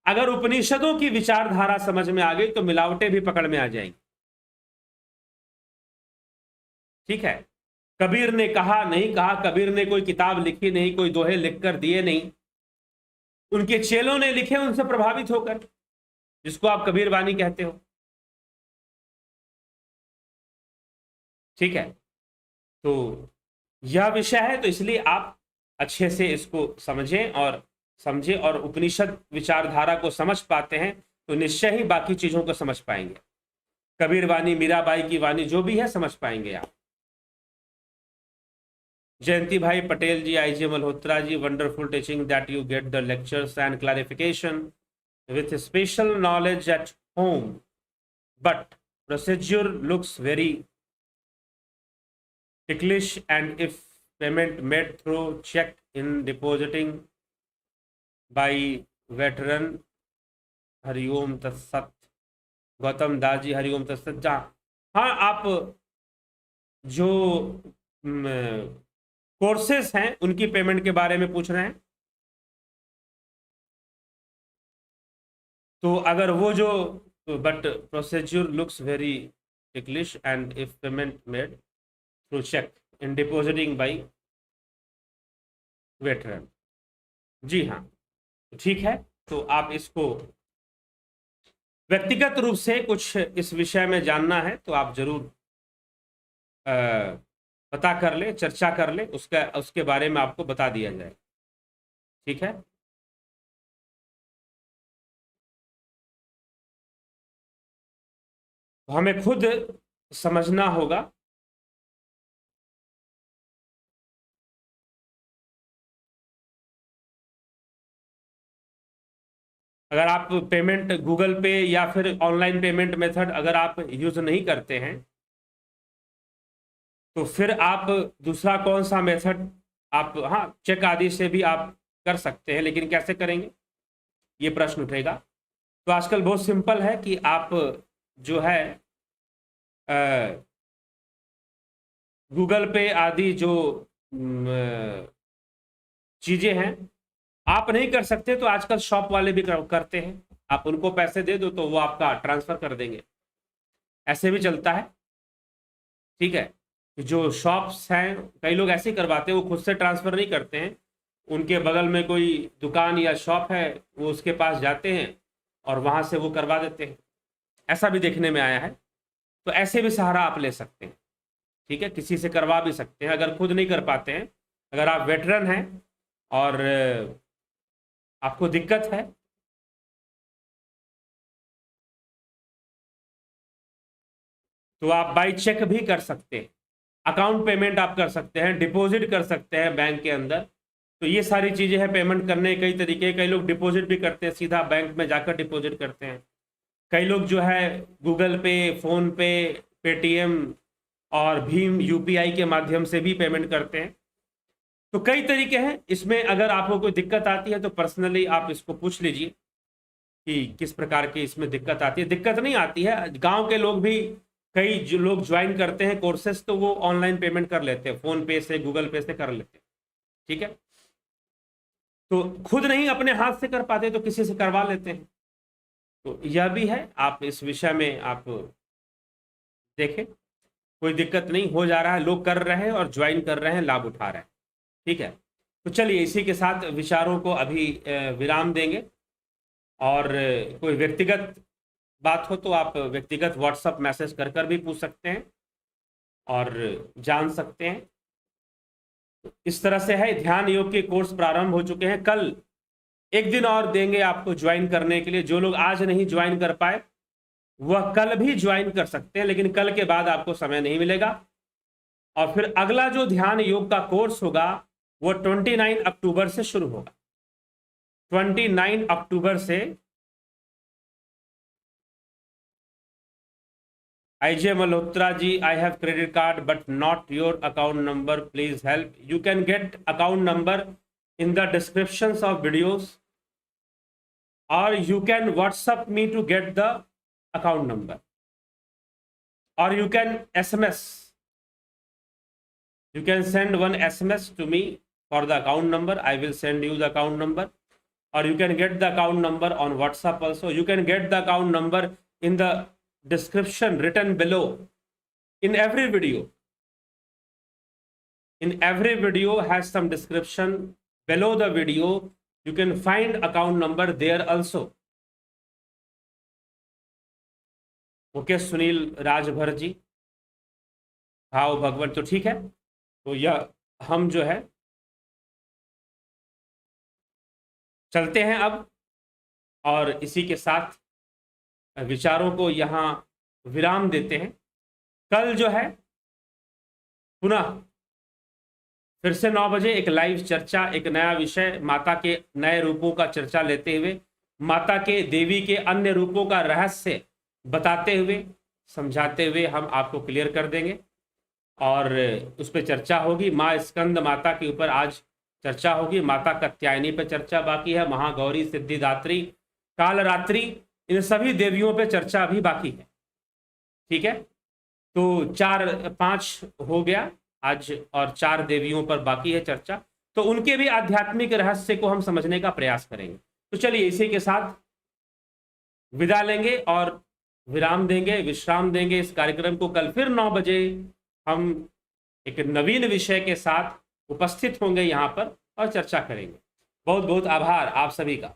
अगर उपनिषदों की विचारधारा समझ में आ गई तो मिलावटें भी पकड़ में आ जाएंगी, ठीक है। कबीर ने कहा नहीं कहा, कबीर ने कोई किताब लिखी नहीं, कोई दोहे लिखकर दिए नहीं, उनके चेलों ने लिखे उनसे प्रभावित होकर, जिसको आप कबीर वानी कहते हो, ठीक है। तो यह विषय है, तो इसलिए आप अच्छे से इसको समझें और उपनिषद विचारधारा को समझ पाते हैं तो निश्चय ही बाकी चीजों को समझ पाएंगे। कबीर वानी, मीराबाई की वानी जो भी है समझ पाएंगे आप। जयंती भाई पटेल जी, आईजी Malhotra ji, wonderful teaching that you get the lectures and clarification with special knowledge at home, but procedure looks very ticklish, and if payment made through check in depositing by veteran, Hariom तत्सत। गौतम दास जी, हरिओम तत्सत। जहाँ हाँ, आप जो कोर्सेस हैं उनकी पेमेंट के बारे में पूछ रहे हैं, तो अगर वो जो but procedure looks very ticklish, and if payment made through check in depositing by veteran, जी हाँ, ठीक है। तो आप इसको व्यक्तिगत रूप से कुछ इस विषय में जानना है तो आप जरूर पता कर ले, चर्चा कर ले, उसके बारे में आपको बता दिया जाए, ठीक है। तो हमें खुद समझना होगा। अगर आप पेमेंट गूगल पे या फिर ऑनलाइन पेमेंट मेथड अगर आप यूज नहीं करते हैं तो फिर आप दूसरा कौन सा मेथड आप, हाँ, चेक आदि से भी आप कर सकते हैं, लेकिन कैसे करेंगे ये प्रश्न उठेगा। तो आजकल बहुत सिंपल है कि आप जो है गूगल पे आदि जो चीजें हैं आप नहीं कर सकते तो आजकल शॉप वाले भी करते हैं, आप उनको पैसे दे दो तो वो आपका ट्रांसफर कर देंगे, ऐसे भी चलता है, ठीक है। जो शॉप्स हैं, कई लोग ऐसे ही करवाते हैं, वो खुद से ट्रांसफ़र नहीं करते हैं, उनके बगल में कोई दुकान या शॉप है, वो उसके पास जाते हैं और वहाँ से वो करवा देते हैं। ऐसा भी देखने में आया है। तो ऐसे भी सहारा आप ले सकते हैं, ठीक है, किसी से करवा भी सकते हैं अगर खुद नहीं कर पाते हैं। अगर आप वेटरन हैं और आपको दिक्कत है, तो आप बाई चेक भी कर सकते हैं, अकाउंट पेमेंट आप कर सकते हैं, डिपॉजिट कर सकते हैं बैंक के अंदर। तो ये सारी चीज़ें हैं पेमेंट करने के कई तरीके। कई लोग डिपॉजिट भी करते हैं, सीधा बैंक में जाकर डिपॉजिट करते हैं। कई लोग जो है गूगल पे, फ़ोन पे, पेटीएम और भीम यूपीआई के माध्यम से भी पेमेंट करते हैं। तो कई तरीके हैं इसमें। अगर आपको कोई दिक्कत आती है तो पर्सनली आप इसको पूछ लीजिए कि किस प्रकार की इसमें दिक्कत आती है। दिक्कत नहीं आती है, गांव के लोग भी कई जो लोग ज्वाइन करते हैं कोर्सेज, तो वो ऑनलाइन पेमेंट कर लेते हैं, फ़ोन पे से, गूगल पे से कर लेते हैं, ठीक है। तो खुद नहीं अपने हाथ से कर पाते तो किसी से करवा लेते हैं। तो यह भी है, आप इस विषय में आप देखें, कोई दिक्कत नहीं, हो जा रहा है, लोग कर रहे हैं और ज्वाइन कर रहे हैं, लाभ उठा रहे हैं, ठीक है। तो चलिए इसी के साथ विचारों को अभी विराम देंगे। और कोई व्यक्तिगत बात हो तो आप व्यक्तिगत व्हाट्सएप मैसेज कर कर भी पूछ सकते हैं और जान सकते हैं। इस तरह से है। ध्यान योग के कोर्स प्रारंभ हो चुके हैं। कल एक दिन और देंगे आपको ज्वाइन करने के लिए। जो लोग आज नहीं ज्वाइन कर पाए वह कल भी ज्वाइन कर सकते हैं, लेकिन कल के बाद आपको समय नहीं मिलेगा। और फिर अगला जो ध्यान योग का कोर्स होगा वो 29 अक्टूबर से शुरू होगा। 29 अक्टूबर से IJ Malhotra ji, I have credit card but not your account number. Please help. You can get account number in the descriptions of videos, or you can WhatsApp me to get the account number, or you can SMS. You can send one SMS to me for the account number. I will send you the account number, or you can get the account number on WhatsApp also. You can get the account number in the description written below. In every video has some description below the video. You can find account number there also. Okay Sunil Rajbhar ji, भाव भगवान, तो ठीक है। तो यह हम जो है चलते हैं अब, और इसी के साथ विचारों को यहाँ विराम देते हैं। कल जो है पुनः फिर से 9 बजे एक लाइव चर्चा, एक नया विषय, माता के नए रूपों का चर्चा लेते हुए, माता के, देवी के अन्य रूपों का रहस्य बताते हुए, समझाते हुए हम आपको क्लियर कर देंगे और उस पर चर्चा होगी। माँ स्कंद माता के ऊपर आज चर्चा होगी। माता कात्यायनी पर चर्चा बाकी है। महागौरी, सिद्धिदात्री, कालरात्रि, इन सभी देवियों पे चर्चा अभी बाकी है, ठीक है। तो 4-5 हो गया आज, और 4 देवियों पर बाकी है चर्चा। तो उनके भी आध्यात्मिक रहस्य को हम समझने का प्रयास करेंगे। तो चलिए इसी के साथ विदा लेंगे और विराम देंगे, विश्राम देंगे इस कार्यक्रम को। कल फिर 9 बजे हम एक नवीन विषय के साथ उपस्थित होंगे यहाँ पर और चर्चा करेंगे। बहुत बहुत आभार आप सभी का।